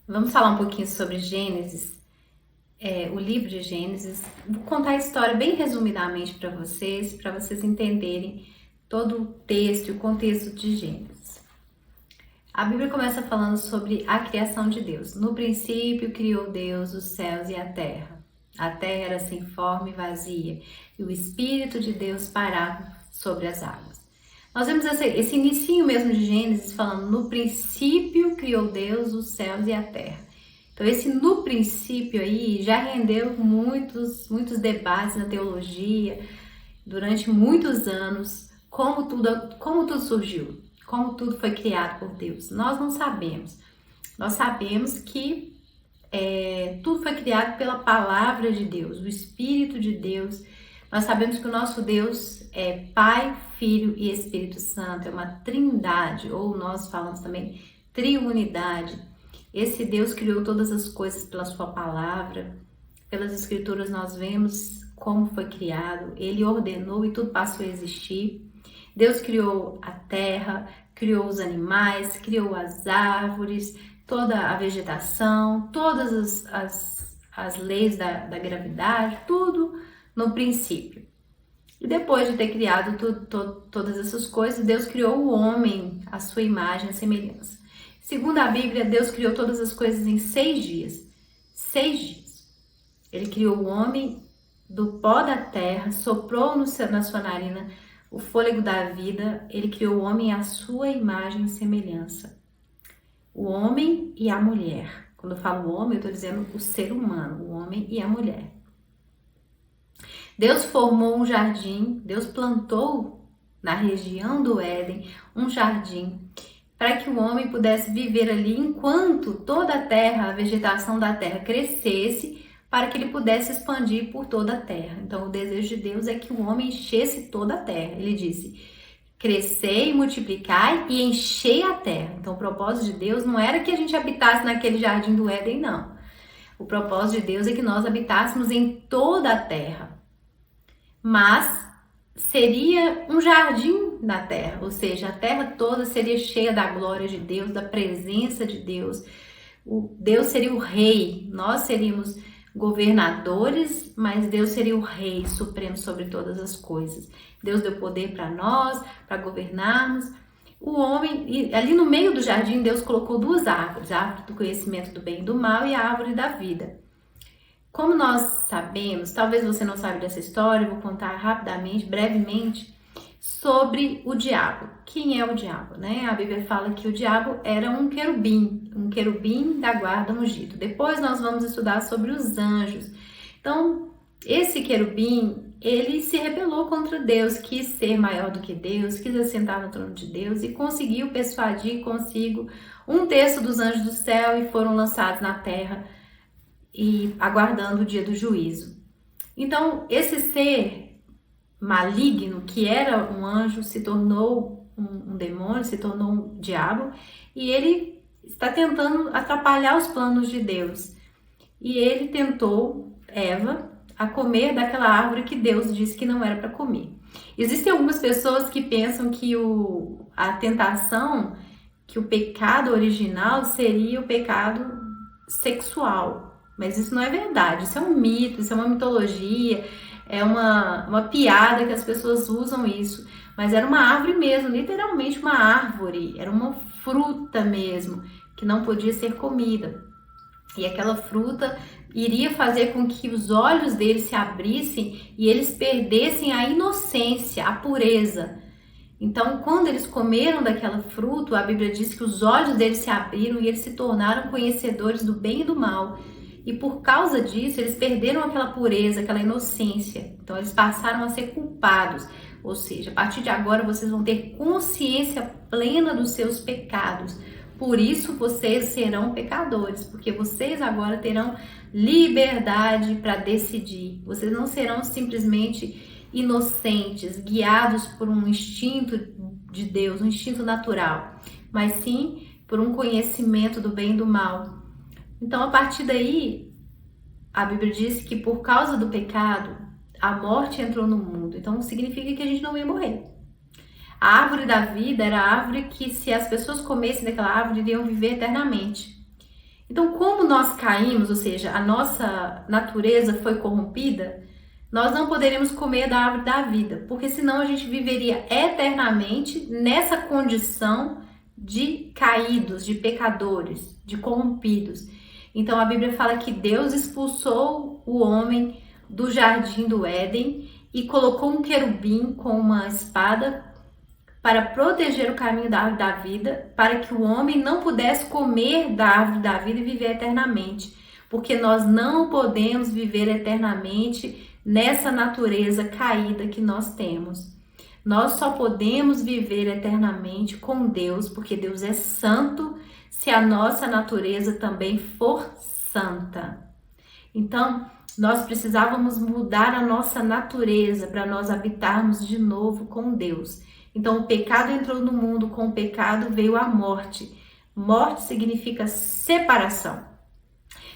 Vamos falar um pouquinho sobre Gênesis, o livro de Gênesis. Vou contar a história bem resumidamente para vocês entenderem todo o texto e o contexto de Gênesis. A Bíblia começa falando sobre a criação de Deus. No princípio criou Deus os céus e a terra. A terra era sem forma e vazia, e o Espírito de Deus pairava sobre as águas. Nós vemos esse inicinho mesmo de Gênesis falando: no princípio criou Deus os céus e a terra. Então esse no princípio aí já rendeu muitos debates na teologia durante muitos anos, como tudo surgiu, como tudo foi criado por Deus. Nós não sabemos. Nós sabemos que tudo foi criado pela palavra de Deus, o Espírito de Deus. Nós sabemos que o nosso Deus é Pai, Filho e Espírito Santo, é uma trindade, ou nós falamos também triunidade. Esse Deus criou todas as coisas pela sua palavra. Pelas escrituras nós vemos como foi criado, ele ordenou e tudo passou a existir. Deus criou a terra, criou os animais, criou as árvores, toda a vegetação, todas as leis da gravidade, tudo no princípio. E depois de ter criado todas essas coisas, Deus criou o homem à sua imagem e semelhança. Segundo a Bíblia, Deus criou todas as coisas em 6 dias. 6 dias. Ele criou o homem do pó da terra, soprou na sua narina o fôlego da vida. Ele criou o homem à sua imagem e semelhança. O homem e a mulher. Quando eu falo homem, eu estou dizendo o ser humano, o homem e a mulher. Deus formou um jardim, Deus plantou na região do Éden um jardim para que o homem pudesse viver ali enquanto toda a terra, a vegetação da terra crescesse, para que ele pudesse expandir por toda a terra. Então o desejo de Deus é que o homem enchesse toda a terra. Ele disse: crescei, multiplicai e enchei a terra. Então o propósito de Deus não era que a gente habitasse naquele jardim do Éden, não. O propósito de Deus é que nós habitássemos em toda a terra. Mas seria um jardim na terra, ou seja, a terra toda seria cheia da glória de Deus, da presença de Deus. Deus seria o rei, nós seríamos governadores, mas Deus seria o rei supremo sobre todas as coisas. Deus deu poder para nós, para governarmos. O homem, e ali no meio do jardim, Deus colocou 2 árvores, a árvore do conhecimento do bem e do mal e a árvore da vida. Como nós sabemos, talvez você não saiba dessa história, eu vou contar rapidamente, brevemente, sobre o diabo. Quem é o diabo, né? A Bíblia fala que o diabo era um querubim da guarda ungido. Depois nós vamos estudar sobre os anjos. Então, esse querubim, ele se rebelou contra Deus, quis ser maior do que Deus, quis assentar no trono de Deus e conseguiu persuadir consigo 1/3 dos anjos do céu e foram lançados na terra e aguardando o dia do juízo. Então, esse ser maligno, que era um anjo, se tornou um demônio, se tornou um diabo, e ele está tentando atrapalhar os planos de Deus. E ele tentou Eva a comer daquela árvore que Deus disse que não era para comer. Existem algumas pessoas que pensam que a tentação, que o pecado original seria o pecado sexual. Mas isso não é verdade, isso é um mito, isso é uma mitologia, é uma piada que as pessoas usam isso. Mas era uma árvore mesmo, literalmente uma árvore, era uma fruta mesmo, que não podia ser comida. E aquela fruta iria fazer com que os olhos deles se abrissem e eles perdessem a inocência, a pureza. Então, quando eles comeram daquela fruta, a Bíblia diz que os olhos deles se abriram e eles se tornaram conhecedores do bem e do mal. E por causa disso, eles perderam aquela pureza, aquela inocência. Então, eles passaram a ser culpados. Ou seja, a partir de agora, vocês vão ter consciência plena dos seus pecados. Por isso, vocês serão pecadores, porque vocês agora terão liberdade para decidir. Vocês não serão simplesmente inocentes, guiados por um instinto de Deus, um instinto natural, mas sim por um conhecimento do bem e do mal. Então, a partir daí, a Bíblia diz que por causa do pecado, a morte entrou no mundo. Então, significa que a gente não ia morrer. A árvore da vida era a árvore que, se as pessoas comessem daquela árvore, iriam viver eternamente. Então, como nós caímos, ou seja, a nossa natureza foi corrompida, nós não poderíamos comer da árvore da vida, porque senão a gente viveria eternamente nessa condição de caídos, de pecadores, de corrompidos. Então a Bíblia fala que Deus expulsou o homem do jardim do Éden e colocou um querubim com uma espada para proteger o caminho da árvore da vida, para que o homem não pudesse comer da árvore da vida e viver eternamente, porque nós não podemos viver eternamente nessa natureza caída que nós temos. Nós só podemos viver eternamente com Deus, porque Deus é santo, se a nossa natureza também for santa. Então, nós precisávamos mudar a nossa natureza para nós habitarmos de novo com Deus. Então, o pecado entrou no mundo, com o pecado veio a morte. Morte significa separação.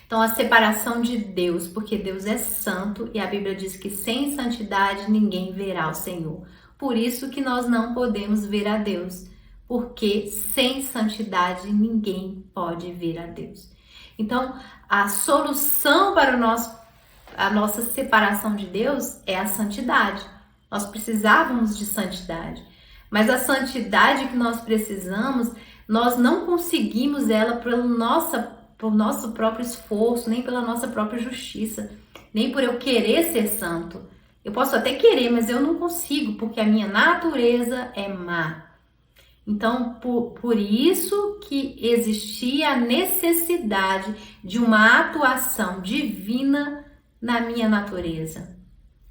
Então, a separação de Deus, porque Deus é santo e a Bíblia diz que sem santidade ninguém verá o Senhor. Por isso que nós não podemos ver a Deus, porque sem santidade ninguém pode ver a Deus. Então, a solução para a nossa separação de Deus é a santidade. Nós precisávamos de santidade, mas a santidade que nós precisamos, nós não conseguimos ela por nosso próprio esforço, nem pela nossa própria justiça, nem por eu querer ser santo. Eu posso até querer, mas eu não consigo, porque a minha natureza é má. Então, por isso que existia a necessidade de uma atuação divina na minha natureza.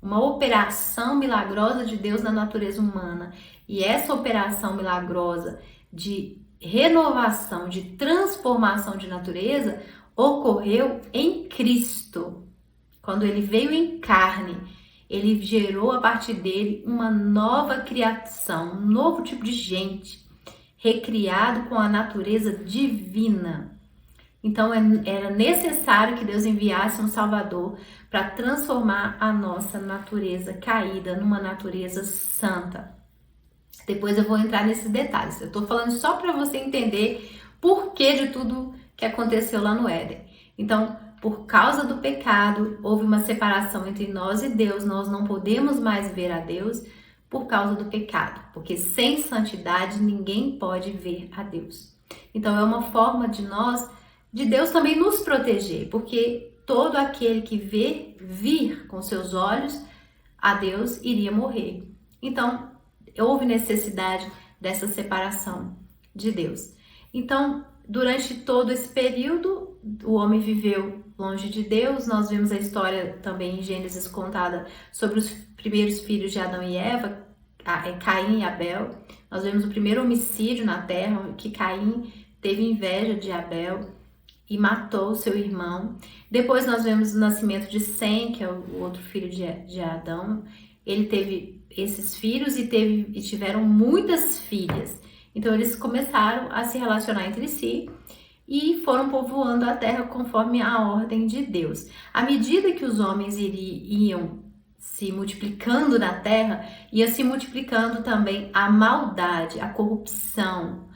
Uma operação milagrosa de Deus na natureza humana. E essa operação milagrosa de renovação, de transformação de natureza, ocorreu em Cristo. Quando ele veio em carne, ele gerou a partir dele uma nova criação, um novo tipo de gente, recriado com a natureza divina. Então era necessário que Deus enviasse um Salvador para transformar a nossa natureza caída numa natureza santa. Depois eu vou entrar nesses detalhes. Eu estou falando só para você entender por que de tudo que aconteceu lá no Éden. Então, por causa do pecado, houve uma separação entre nós e Deus. Nós não podemos mais ver a Deus por causa do pecado, porque sem santidade ninguém pode ver a Deus. Então é uma forma de Deus também nos proteger, porque todo aquele que vir com seus olhos a Deus iria morrer. Então houve necessidade dessa separação de Deus. Então, durante todo esse período, o homem viveu longe de Deus. Nós vimos a história também em Gênesis contada sobre os primeiros filhos de Adão e Eva, Caim e Abel. Nós vemos o primeiro homicídio na terra, que Caim teve inveja de Abel e matou seu irmão. Depois nós vemos o nascimento de Sem, que é o outro filho de Adão. Ele teve esses filhos e tiveram muitas filhas. Então eles começaram a se relacionar entre si e foram povoando a terra conforme a ordem de Deus. À medida que os homens iam se multiplicando na terra, ia se multiplicando também a maldade, a corrupção.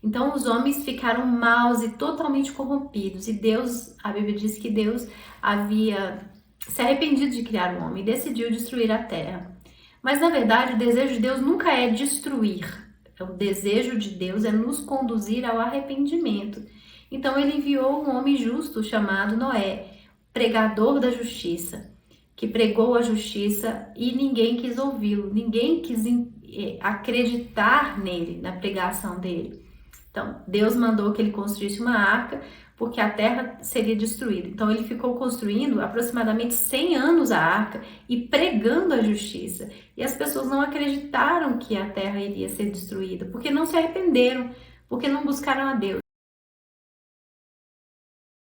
Então os homens ficaram maus e totalmente corrompidos. E Deus, a Bíblia diz que Deus havia se arrependido de criar o homem e decidiu destruir a terra. Mas na verdade o desejo de Deus nunca é destruir. O desejo de Deus é nos conduzir ao arrependimento. Então ele enviou um homem justo chamado Noé, pregador da justiça, que pregou a justiça e ninguém quis ouvi-lo, ninguém quis acreditar nele, na pregação dele. Então Deus mandou que ele construísse uma arca, porque a terra seria destruída. Então ele ficou construindo aproximadamente 100 anos a arca e pregando a justiça. E as pessoas não acreditaram que a terra iria ser destruída, porque não se arrependeram, porque não buscaram a Deus.